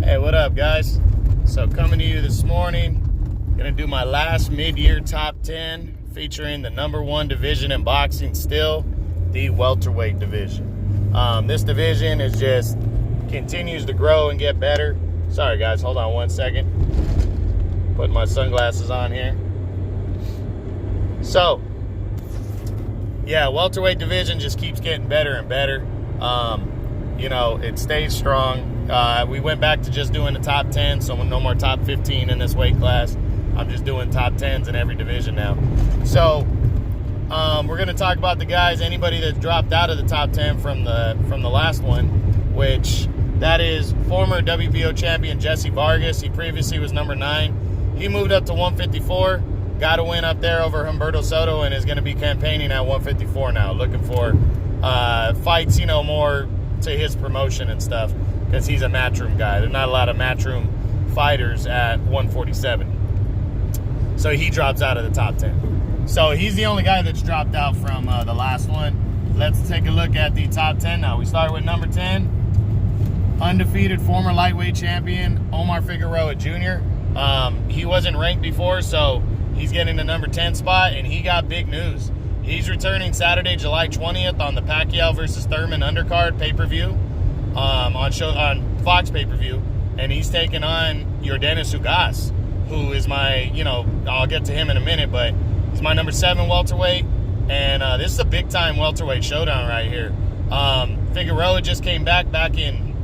Hey, what up, guys? So coming to you this morning, gonna do my last mid-year top 10 featuring the number one division in boxing still, the welterweight division. This division is just continues to grow and get better. Sorry guys, hold on one second. Putting my sunglasses on here. So, yeah, welterweight division just keeps getting better and better. You know, it stays strong. We went back to just doing the top 10, so no more top 15 in this weight class. I'm just doing top 10s in every division now. So, we're going to talk about the guys, anybody that dropped out of the top 10 from the last one, which that is former WBO champion Jesse Vargas. He previously was number 9. He moved up to 154, got a win up there over Humberto Soto, and is going to be campaigning at 154 now, looking for fights, you know, more to his promotion and stuff, because he's a matchroom guy. There's not a lot of matchroom fighters at 147. So he drops out of the top 10. So he's the only guy that's dropped out from the last one. Let's take a look at the top 10 now. We start with number 10, undefeated former lightweight champion Omar Figueroa Jr. He wasn't ranked before, so he's getting the number 10 spot, and he got big news. He's returning Saturday, July 20th on the Pacquiao versus Thurman undercard pay-per-view on Fox pay-per-view, and he's taking on Yordenis Ugas, who is my, you know, I'll get to him in a minute, but he's my number 7 welterweight, and this is a big-time welterweight showdown right here. Figueroa just came back in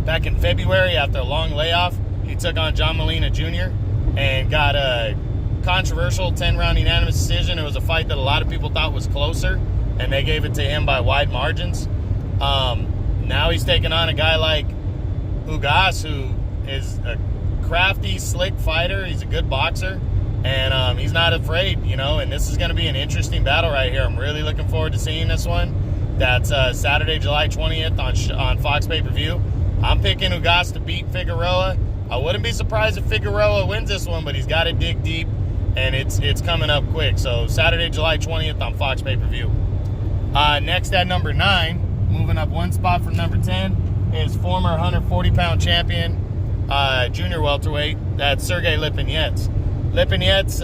February after a long layoff. He took on John Molina Jr. and got a controversial 10-round unanimous decision. It was a fight that a lot of people thought was closer, and they gave it to him by wide margins. Now he's taking on a guy like Ugas, who is a crafty, slick fighter. He's a good boxer, and he's not afraid, you know, and this is going to be an interesting battle right here. I'm really looking forward to seeing this one. That's Saturday, July 20th on Fox pay-per-view. I'm picking Ugas to beat Figueroa. I wouldn't be surprised if Figueroa wins this one, but he's got to dig deep, and it's coming up quick. So Saturday, July 20th on Fox pay-per-view. Next at number 9, moving up one spot from number 10, is former 140-pound champion, junior welterweight. That's Sergey Lipinets. Lipinets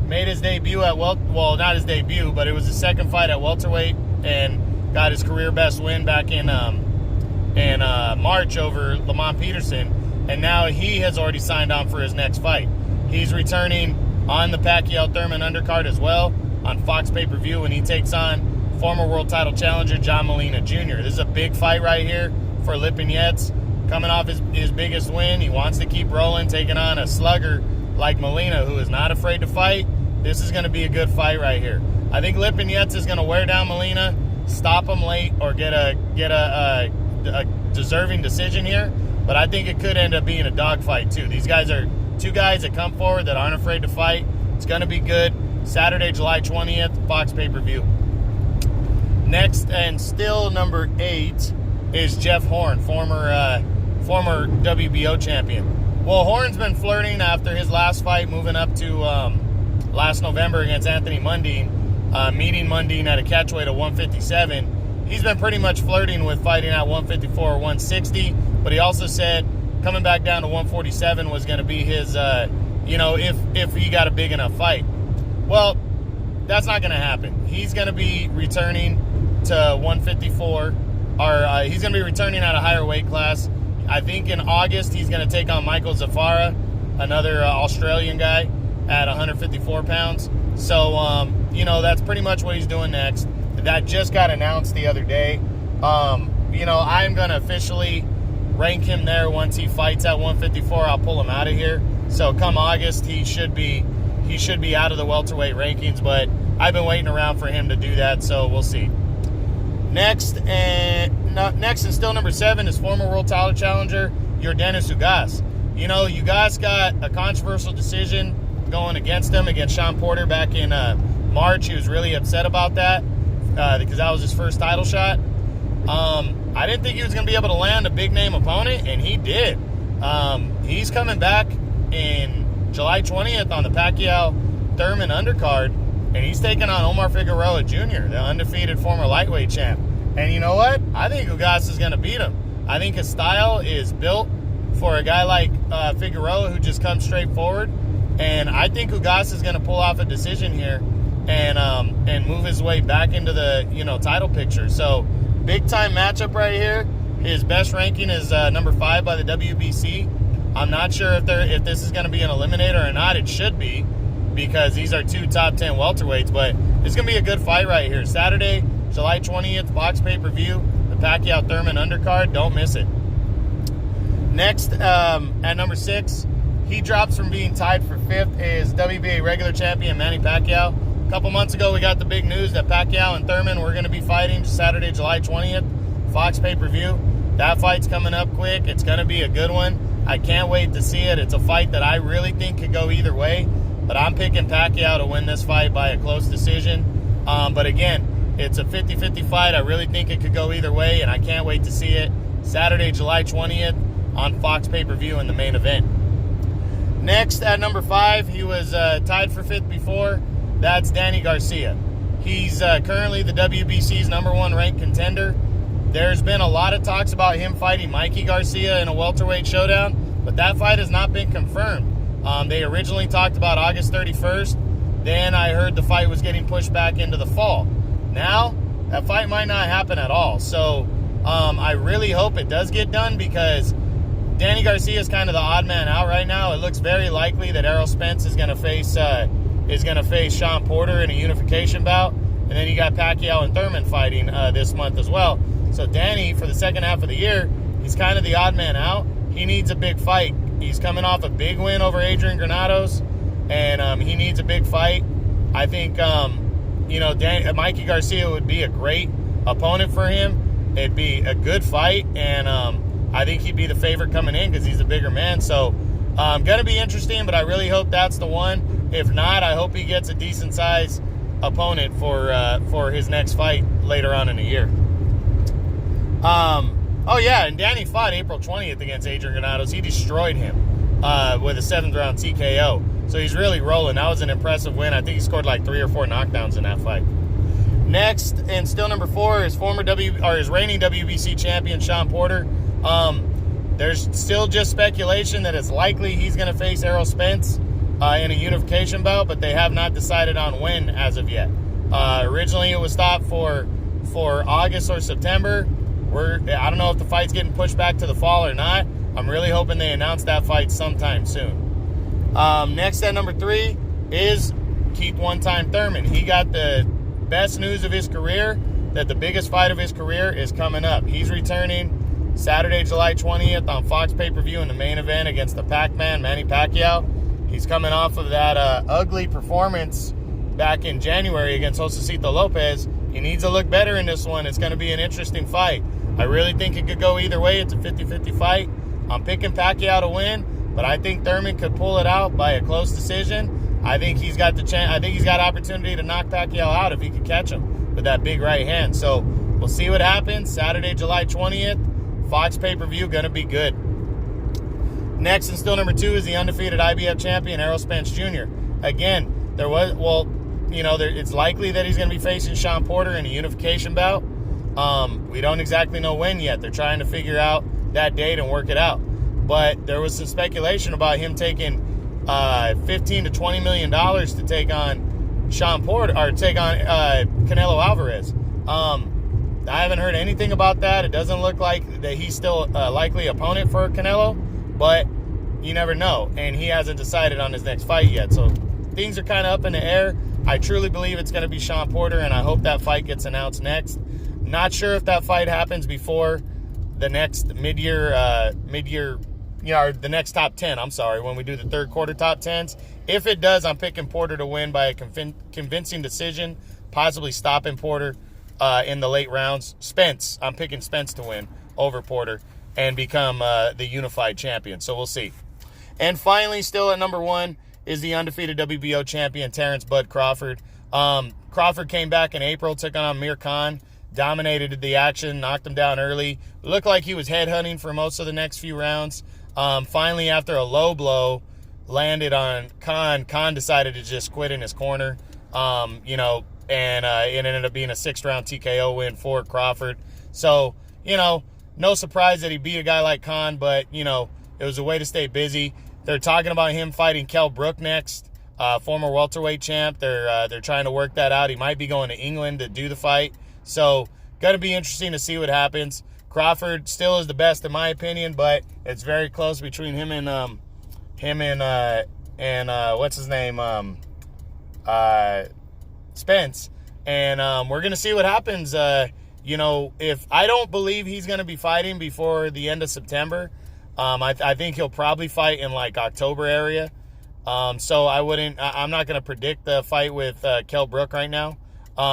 made his debut at well, not his debut, but it was his second fight at welterweight, and got his career best win back in March over Lamont Peterson. And now he has already signed on for his next fight. He's returning on the Pacquiao Thurman undercard as well on Fox pay-per-view, when he takes on former world title challenger John Molina Jr. This is a big fight right here for Lipinets. Coming off his biggest win, he wants to keep rolling, taking on a slugger like Molina, who is not afraid to fight. This is going to be a good fight right here. I think Lipinets is going to wear down Molina, stop him late, or get a deserving decision here. But I think it could end up being a dogfight too. These guys are two guys that come forward that aren't afraid to fight. It's going to be good. Saturday, July 20th, Fox pay-per-view. Next, and still number 8, is Jeff Horn, former WBO champion. Well, Horn's been flirting after his last fight, moving up to last November against Anthony Mundine, meeting Mundine at a catchweight of 157. He's been pretty much flirting with fighting at 154 or 160, but he also said coming back down to 147 was going to be his, you know, if he got a big enough fight. Well, that's not going to happen. He's going to be returning to 154, or he's going to be returning at a higher weight class. I think in August he's going to take on Michael Zafara, another Australian guy, at 154 pounds. So, you know, that's pretty much what he's doing next. That just got announced the other day. You know, I'm going to officially rank him there once he fights at 154. I'll pull him out of here. So come August, he should be out of the welterweight rankings, but I've been waiting around for him to do that, so we'll see. Next and still number 7 is former world title challenger Yordenis Ugas. You know, Ugas got a controversial decision going against him, against Sean Porter back in March. He was really upset about that because that was his first title shot. I didn't think he was going to be able to land a big-name opponent, and he did. He's coming back in July 20th on the Pacquiao Thurman undercard, and he's taking on Omar Figueroa Jr., the undefeated former lightweight champ. And you know what? I think Ugas is going to beat him. I think his style is built for a guy like Figueroa, who just comes straight forward. And I think Ugas is going to pull off a decision here and move his way back into the title picture. So big time matchup right here. His best ranking is number 5 by the WBC. I'm not sure if this is going to be an eliminator or not. It should be, because these are 2 top 10 welterweights. But it's going to be a good fight right here. Saturday, July 20th, Fox pay-per-view. The Pacquiao-Thurman undercard. Don't miss it. Next, at number 6, he drops from being tied for 5th, is WBA regular champion Manny Pacquiao. A couple months ago, we got the big news that Pacquiao and Thurman were going to be fighting Saturday, July 20th, Fox pay-per-view. That fight's coming up quick. It's going to be a good one. I can't wait to see it. It's a fight that I really think could go either way, but I'm picking Pacquiao to win this fight by a close decision. But again, it's a 50-50 fight. I really think it could go either way, and I can't wait to see it Saturday, July 20th on Fox pay-per-view in the main event. Next, at number 5, he was tied for 5th before. That's Danny Garcia. He's currently the WBC's number 1 ranked contender. There's been a lot of talks about him fighting Mikey Garcia in a welterweight showdown, but that fight has not been confirmed. They originally talked about August 31st. Then I heard the fight was getting pushed back into the fall. Now, that fight might not happen at all. So I really hope it does get done, because Danny Garcia is kind of the odd man out right now. It looks very likely that Errol Spence is going to face Sean Porter in a unification bout, and then you got Pacquiao and Thurman fighting this month as well. So Danny, for the second half of the year, he's kind of the odd man out. He needs a big fight. He's coming off a big win over Adrian Granados, and he needs a big fight. I think Mikey Garcia would be a great opponent for him. It'd be a good fight, and I think he'd be the favorite coming in because he's a bigger man. So going to be interesting, but I really hope that's the one. If not, I hope he gets a decent-sized opponent for his next fight later on in the year. Oh, yeah, and Danny fought April 20th against Adrian Granados. He destroyed him with a 7th-round TKO. So he's really rolling. That was an impressive win. I think he scored like 3 or 4 knockdowns in that fight. Next, and still number 4, is his reigning WBC champion, Sean Porter. There's still just speculation that it's likely he's going to face Errol Spence in a unification bout, but they have not decided on when as of yet. Originally, it was thought for August or September. I don't know if the fight's getting pushed back to the fall or not. I'm really hoping they announce that fight sometime soon. Next at number 3 is Keith One-Time Thurman. He got the best news of his career, that the biggest fight of his career is coming up. He's returning Saturday, July 20th on Fox pay-per-view in the main event against the Pac-Man, Manny Pacquiao. He's coming off of that ugly performance back in January against Josecito Lopez. He needs to look better in this one. It's going to be an interesting fight. I really think it could go either way. It's a 50-50 fight. I'm picking Pacquiao to win, but I think Thurman could pull it out by a close decision. I think he's got the chance. I think he's got opportunity to knock Pacquiao out if he can catch him with that big right hand. So we'll see what happens. Saturday, July 20th, Fox pay-per-view, going to be good. Next, and still number 2, is the undefeated IBF champion, Errol Spence Jr. Again, it's likely that he's going to be facing Sean Porter in a unification bout. We don't exactly know when yet. They're trying to figure out that date and work it out. But there was some speculation about him taking $15 to $20 million to take on Sean Porter, or take on Canelo Alvarez. I haven't heard anything about that. It doesn't look like that he's still a likely opponent for Canelo, but you never know. And he hasn't decided on his next fight yet. So things are kind of up in the air. I truly believe it's going to be Sean Porter, and I hope that fight gets announced next. Not sure if that fight happens before the next the next top 10, when we do the third quarter top 10s. If it does, I'm picking Porter to win by a convincing decision, possibly stopping Porter in the late rounds. I'm picking Spence to win over Porter and become the unified champion. So we'll see. And finally, still at number 1, is the undefeated WBO champion, Terrence Bud Crawford. Crawford came back in April, took on Amir Khan, dominated the action, knocked him down early. Looked like he was headhunting for most of the next few rounds. Finally, after a low blow landed on Khan, Khan decided to just quit in his corner, and it ended up being a 6th-round TKO win for Crawford. So, no surprise that he beat a guy like Khan, but, you know, it was a way to stay busy. They're talking about him fighting Kell Brook next, former welterweight champ. They're trying to work that out. He might be going to England to do the fight. So, going to be interesting to see what happens. Crawford still is the best in my opinion, but it's very close between him and what's his name? Spence. And we're going to see what happens. You know, if I don't believe he's going to be fighting before the end of September, I think he'll probably fight in like October area. So I'm not going to predict the fight with Kell Brook right now,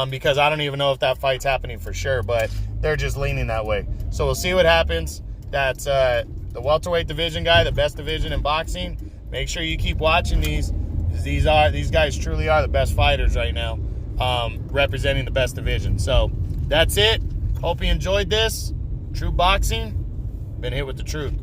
because I don't even know if that fight's happening for sure, but they're just leaning that way. So we'll see what happens. That's the welterweight division, guy, the best division in boxing. Make sure you keep watching these. These guys truly are the best fighters right now, representing the best division. So that's it. Hope you enjoyed this. True Boxing. Been hit with the truth.